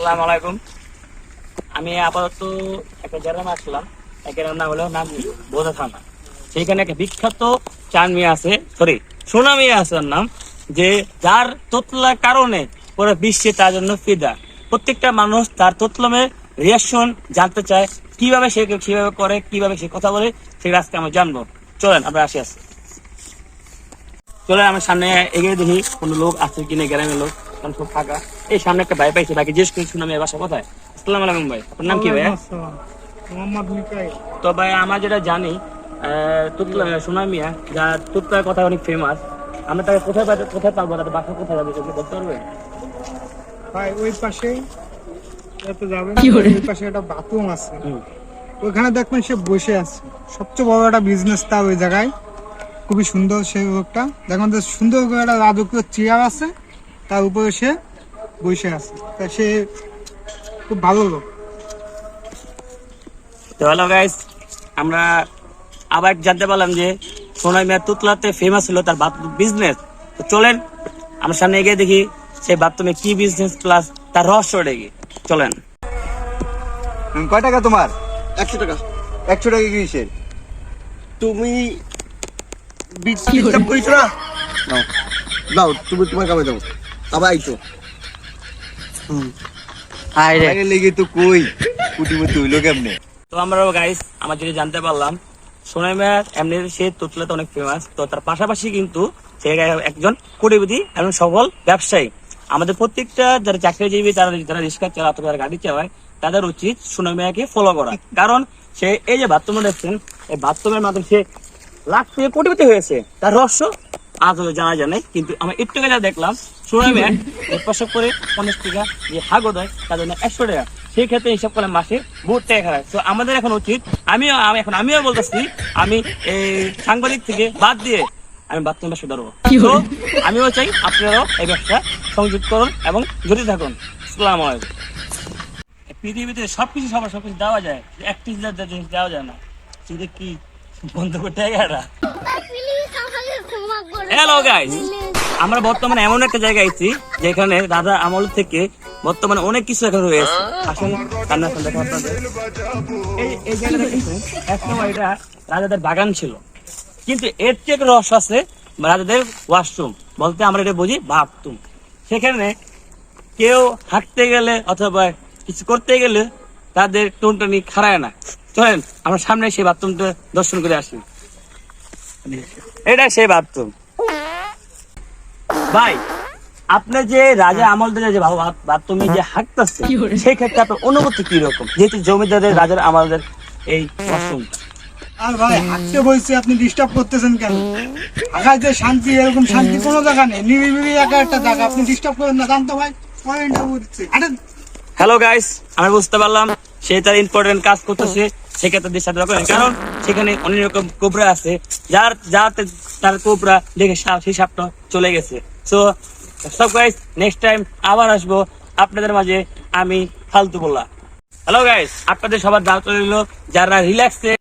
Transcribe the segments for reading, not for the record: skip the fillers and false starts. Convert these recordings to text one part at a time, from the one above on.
আসসালামু আলাইকুম। আমি আপাতত একটা গ্রামে আসলাম। গ্রামের নাম হলো নাম বোঝা থানা। সেইখানে একটা বিখ্যাত চান মিয়া আছে, সরি সোনা মিয়া আছে ওর নাম, যে যার তোতলার কারণে পুরো বিশ্বে তার জন্য ফিদা। প্রত্যেকটা মানুষ তার তোতলামের রিয়াকশন জানতে চায়, কিভাবে সে কিভাবে করে, কিভাবে সে কথা বলে, সেটা আজকে আমরা জানবো। চলেন আমরা আসি। চলেন আমার সামনে এগিয়ে দেখি কোনো লোক আছে কিনা, গ্রামের লোক কারণ খুব ফাঁকা। এই সামনে একটা ভাই পাইছে, ভাইকে জিজ্ঞেস করি শুনামি বাসা কোথায়। আসসালামু আলাইকুম ভাই, আপনার নাম কি ভাই? তো ভাই আমরা যেটা জানি তুতলা সোনা মিয়া, যার তুতলার কথা অনেক ফেমাস, আমরা তাকে কোথায় কোথায় পাবো, তাদের বাসা কোথায় যাবে বলতে পারবেন? ভাই ওই পাশে যাবেন, ওই পাশে একটা বাথরুম আছে, ওইখানে দেখবেন সে বসে আছে। সবচেয়ে বড় একটা বিজনেস তার ওই জায়গায়, খুবই সুন্দর সেই লোকটা। দেখবেন যে সুন্দর করে একটা রাজকীয় চেয়ার আছে, তার উপরে সে বসে আছে। তা সে খুব ভালো লোক। তো হ্যালো গাইস, আমরা আবার জানতে পারলাম যে সোনা মিয়া তুতলাতে ফেমাস ছিল তার বিজনেস। তো চলেন আমার সামনে এগিয়ে দেখি সেই বাথরুমে কি বিজনেস প্লাস তার রহস্য দেখি। চলেন। কয় টাকা তোমার? 100 টাকা। 100 টাকা কিসের? তুমি বিশ্বাস করিস না? নাও দাও, তুমি তোমার কামে যাও। আবার আইতো আরে লেগে তো কই কুটিপতি হইলো কেমনে? তো আমরা গাইস আমার যেটা জানতে পারলাম, সোনা মিয়া এমনি সে তুতলাতে অনেক ফেমাস। তো তার পাশাপাশি কিন্তু সে একজন কোটিপতি এবং সফল ব্যবসায়ী। আমাদের প্রত্যেকটা যারা চাকরিজীবী, যারা রিক্সা চালায় অথবা যারা গাড়ি চালায়, তাদের উচিত সোনা মিয়াকে ফলো করা। কারণ সে এই যে বাথরুমে দেখছেন, এই বাথরুমের মাধ্যমে সে লাখ থেকে কোটিপতি হয়েছে। তার রহস্য আজ জানা যায় নাই, কিন্তু আমরা একটু আগে যা দেখলাম সোনা মিয়া প্রসব করে 50 টাকা যে হাগো দেয় তার জন্য 100 টাকা, সেই ক্ষেত্রে হিসাব করলে মাসে বহুত টাকা খারাপ। তো আমাদের এখন উচিত, আমিও বলতেছি, আমি এই সাংবাদিক থেকে বাদ দিয়ে আমি বাথরুম ব্যবসা ধরবো। তো আমিও চাই আপনারাও এই ব্যবসা সংযুক্ত করুন এবং জড়িত থাকুন। আসসালামু আলাইকুম। পৃথিবীতে সবকিছু সবকিছু দেওয়া যায়, একটি জিনিস দেওয়া যায় না, সেটা কি বন্ধ করতে গেরা। হ্যালো গাইস, আমরা বর্তমানে এমন একটা জায়গায় আছি যেখানে দাদা আমল থেকে বর্তমানে অনেক কিছু এখন রয়েছে। আসলে এই জায়গাটা দেখেছেন, একসময় এটা রাজাদের বাগান ছিল, কিন্তু এর থেকে রহস্য আছে রাজাদের ওয়াশরুম, বলতে আমরা এটা বুঝি বাথরুম। সেখানে কেউ হাঁটতে গেলে অথবা কিছু করতে গেলে তাদের টুনটুনি খাড়ায় না। চলেন আমরা সামনে সেই বাথরুমটা দর্শন করে আসি। এটা সেই বাথরুম। ভাই, আপনি যে রাজা আমল ধরে যে বাথরুমে যে হাঁটতেছে, সেই ক্ষেত্রে আপনার অনুভূতি কি রকম, যেহেতু জমিদারের রাজার আমলদের এই ওয়াশরুমটা? আর ভাই হাঁটতে বলছি, আপনি ডিস্টার্ব করতেছেন কেন? ঢাকায় যে শান্তি, এরকম শান্তি কোনো জায়গা নেই। নিরিবিলি একটা জায়গা, আপনি ডিস্টার্ব করেন না। জানতো ভাই হ্যালো গাইস, আমি বুঝতে পারলাম সে তার ইম্পর্টেন্ট কাজ করতেছে, সেক্ষেত্রে ডিস্টার্ব করেন, কারণ সেখানে অনেক রকম কোবরা আছে, যাতে তার কোবরা দেখে সেই সাপটা চলে গেছে। সো সব গাইস, নেক্সট টাইম আবার আসবো আপনাদের মাঝে আমি ফালতু বললাম। হ্যালো গাইস, আপনাদের সবার দাওয়াত রইল, যারা রিল্যাক্সে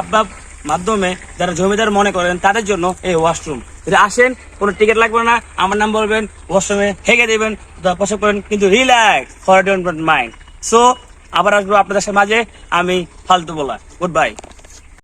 আপনার মাধ্যমে যারা জমিদার মনে করেন তাদের জন্য এই ওয়াশরুম। যদি আসেন, কোনো টিকিট লাগবে না, আমার নাম বলবেন, ওয়াশরুমে হেগে দেবেন, প্রসব করেন, কিন্তু relax for don't mind. So আবার আসবো আপনাদের মাঝে আমি ফালতু বলা। Good bye.